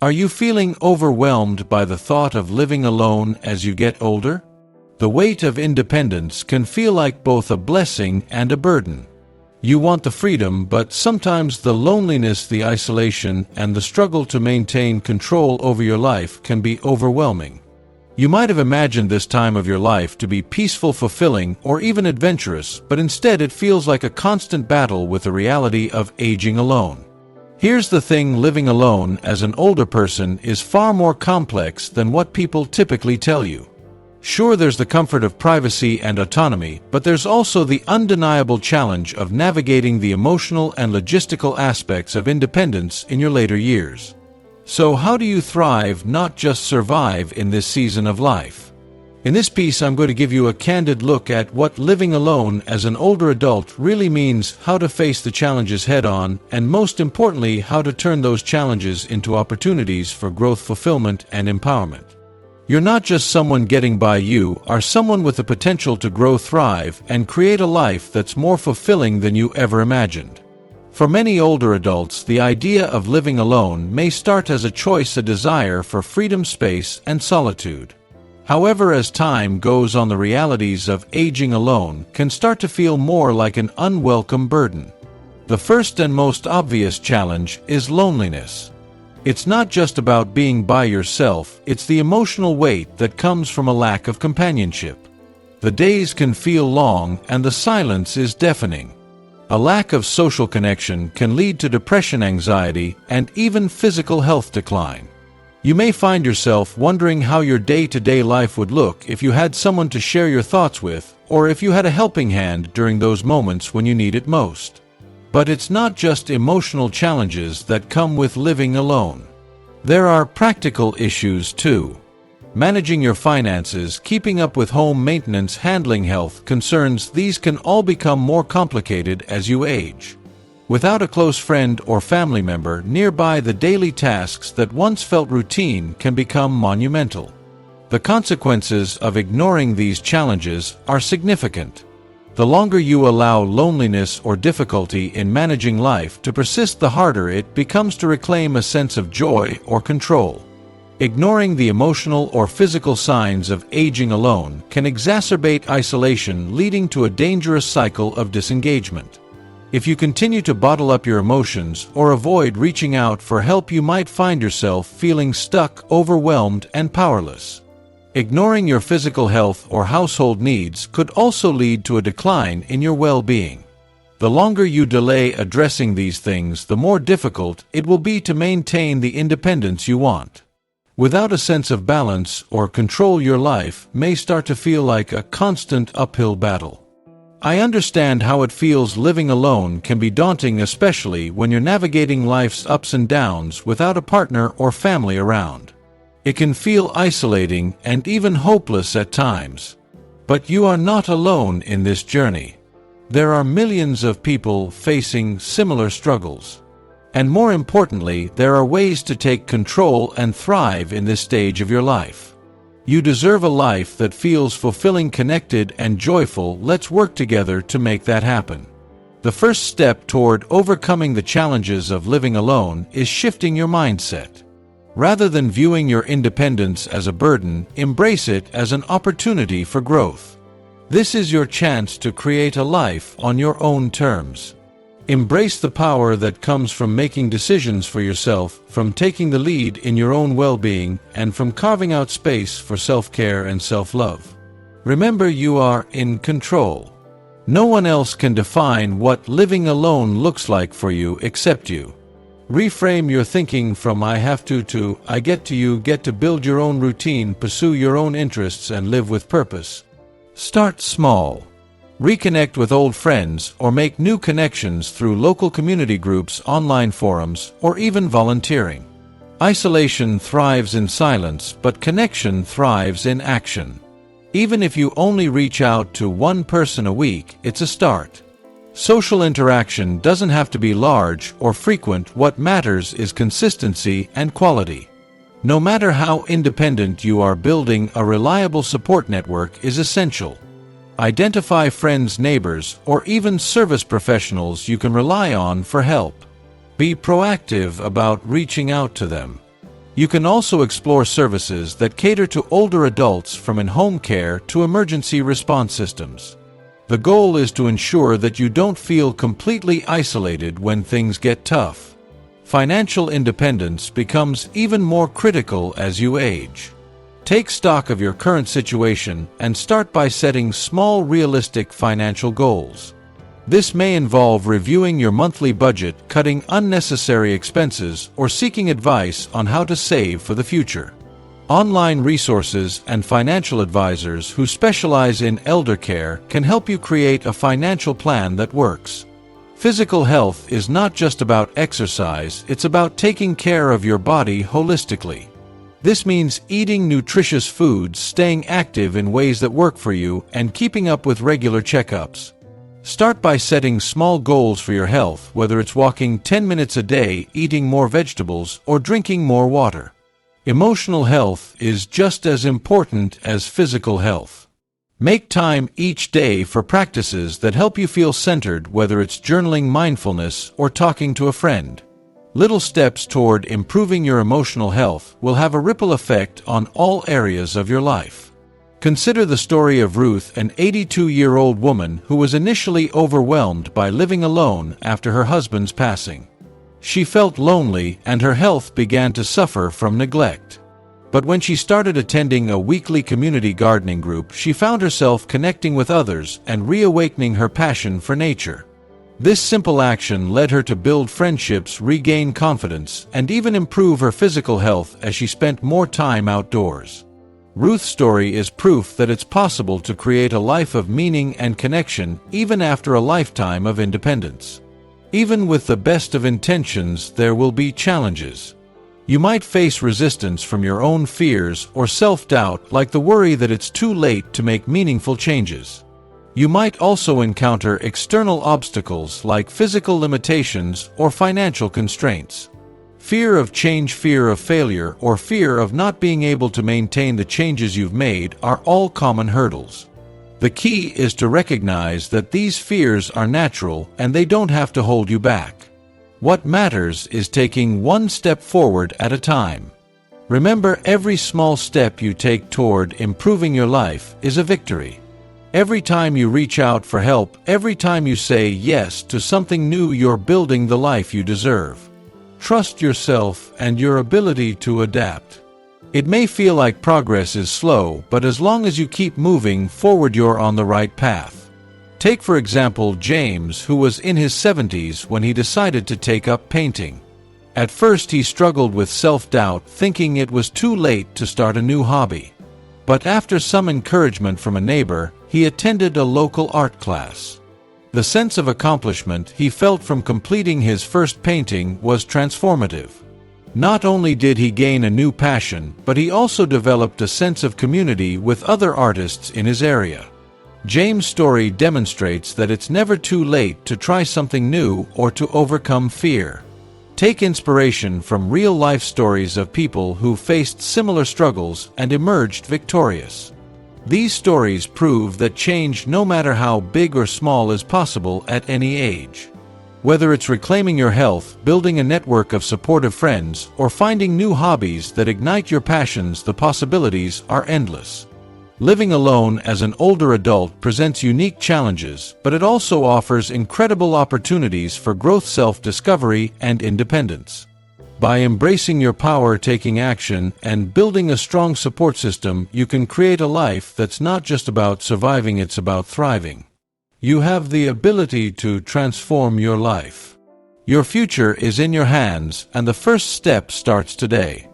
Are you feeling overwhelmed by the thought of living alone as you get older? The weight of independence can feel like both a blessing and a burden. You want the freedom, but sometimes the loneliness, the isolation, and the struggle to maintain control over your life can be overwhelming. You might have imagined this time of your life to be peaceful, fulfilling, or even adventurous, but instead it feels like a constant battle with the reality of aging alone. Here's the thing: living alone as an older person is far more complex than what people typically tell you. Sure, there's the comfort of privacy and autonomy, but there's also the undeniable challenge of navigating the emotional and logistical aspects of independence in your later years. So how do you thrive, not just survive, in this season of life? In this piece, I'm going to give you a candid look at what living alone as an older adult really means, how to face the challenges head-on, and most importantly, how to turn those challenges into opportunities for growth, fulfillment, and empowerment. You're not just someone getting by, you are someone with the potential to grow, thrive, and create a life that's more fulfilling than you ever imagined. For many older adults, the idea of living alone may start as a choice, a desire for freedom, space, and solitude. However, as time goes on, the realities of aging alone can start to feel more like an unwelcome burden. The first and most obvious challenge is loneliness. It's not just about being by yourself, it's the emotional weight that comes from a lack of companionship. The days can feel long and the silence is deafening. A lack of social connection can lead to depression, anxiety, and even physical health decline. You may find yourself wondering how your day-to-day life would look if you had someone to share your thoughts with, or if you had a helping hand during those moments when you need it most. But it's not just emotional challenges that come with living alone. There are practical issues too. Managing your finances, keeping up with home maintenance, handling health concerns, these can all become more complicated as you age. Without a close friend or family member nearby, the daily tasks that once felt routine can become monumental. The consequences of ignoring these challenges are significant. The longer you allow loneliness or difficulty in managing life to persist, the harder it becomes to reclaim a sense of joy or control. Ignoring the emotional or physical signs of aging alone can exacerbate isolation, leading to a dangerous cycle of disengagement. If you continue to bottle up your emotions or avoid reaching out for help, you might find yourself feeling stuck, overwhelmed, and powerless. Ignoring your physical health or household needs could also lead to a decline in your well-being. The longer you delay addressing these things, the more difficult it will be to maintain the independence you want. Without a sense of balance or control, your life may start to feel like a constant uphill battle. I understand how it feels. Living alone can be daunting, especially when you're navigating life's ups and downs without a partner or family around. It can feel isolating and even hopeless at times. But you are not alone in this journey. There are millions of people facing similar struggles. And more importantly, there are ways to take control and thrive in this stage of your life. You deserve a life that feels fulfilling, connected, and joyful. Let's work together to make that happen. The first step toward overcoming the challenges of living alone is shifting your mindset. Rather than viewing your independence as a burden, embrace it as an opportunity for growth. This is your chance to create a life on your own terms. Embrace the power that comes from making decisions for yourself, from taking the lead in your own well-being, and from carving out space for self-care and self-love. Remember, you are in control. No one else can define what living alone looks like for you except you. Reframe your thinking from "I have to "I get to." You get to build your own routine, pursue your own interests, and live with purpose. Start small. Reconnect with old friends or make new connections through local community groups, online forums, or even volunteering. Isolation thrives in silence, but connection thrives in action. Even if you only reach out to one person a week, it's a start. Social interaction doesn't have to be large or frequent. What matters is consistency and quality. No matter how independent you are, building a reliable support network is essential. Identify friends, neighbors, or even service professionals you can rely on for help. Be proactive about reaching out to them. You can also explore services that cater to older adults, from in-home care to emergency response systems. The goal is to ensure that you don't feel completely isolated when things get tough. Financial independence becomes even more critical as you age. Take stock of your current situation and start by setting small, realistic financial goals. This may involve reviewing your monthly budget, cutting unnecessary expenses, or seeking advice on how to save for the future. Online resources and financial advisors who specialize in elder care can help you create a financial plan that works. Physical health is not just about exercise, it's about taking care of your body holistically. This means eating nutritious foods, staying active in ways that work for you, and keeping up with regular checkups. Start by setting small goals for your health, whether it's walking 10 minutes a day, eating more vegetables, or drinking more water. Emotional health is just as important as physical health. Make time each day for practices that help you feel centered, whether it's journaling, mindfulness, or talking to a friend. Little steps toward improving your emotional health will have a ripple effect on all areas of your life. Consider the story of Ruth, an 82-year-old woman who was initially overwhelmed by living alone after her husband's passing. She felt lonely and her health began to suffer from neglect. But when she started attending a weekly community gardening group, she found herself connecting with others and reawakening her passion for nature. This simple action led her to build friendships, regain confidence, and even improve her physical health as she spent more time outdoors. Ruth's story is proof that it's possible to create a life of meaning and connection even after a lifetime of independence. Even with the best of intentions, there will be challenges. You might face resistance from your own fears or self-doubt, like the worry that it's too late to make meaningful changes. You might also encounter external obstacles like physical limitations or financial constraints. Fear of change, fear of failure, or fear of not being able to maintain the changes you've made are all common hurdles. The key is to recognize that these fears are natural and they don't have to hold you back. What matters is taking one step forward at a time. Remember, every small step you take toward improving your life is a victory. Every time you reach out for help, every time you say yes to something new, you're building the life you deserve. Trust yourself and your ability to adapt. It may feel like progress is slow, but as long as you keep moving forward, you're on the right path. Take, for example, James, who was in his 70s when he decided to take up painting. At first, he struggled with self-doubt, thinking it was too late to start a new hobby. But after some encouragement from a neighbor, he attended a local art class. The sense of accomplishment he felt from completing his first painting was transformative. Not only did he gain a new passion, but he also developed a sense of community with other artists in his area. James' story demonstrates that it's never too late to try something new or to overcome fear. Take inspiration from real-life stories of people who faced similar struggles and emerged victorious. These stories prove that change, no matter how big or small, is possible at any age. Whether it's reclaiming your health, building a network of supportive friends, or finding new hobbies that ignite your passions, the possibilities are endless. Living alone as an older adult presents unique challenges, but it also offers incredible opportunities for growth, self-discovery, and independence. By embracing your power, taking action, and building a strong support system, you can create a life that's not just about surviving, it's about thriving. You have the ability to transform your life. Your future is in your hands, and the first step starts today.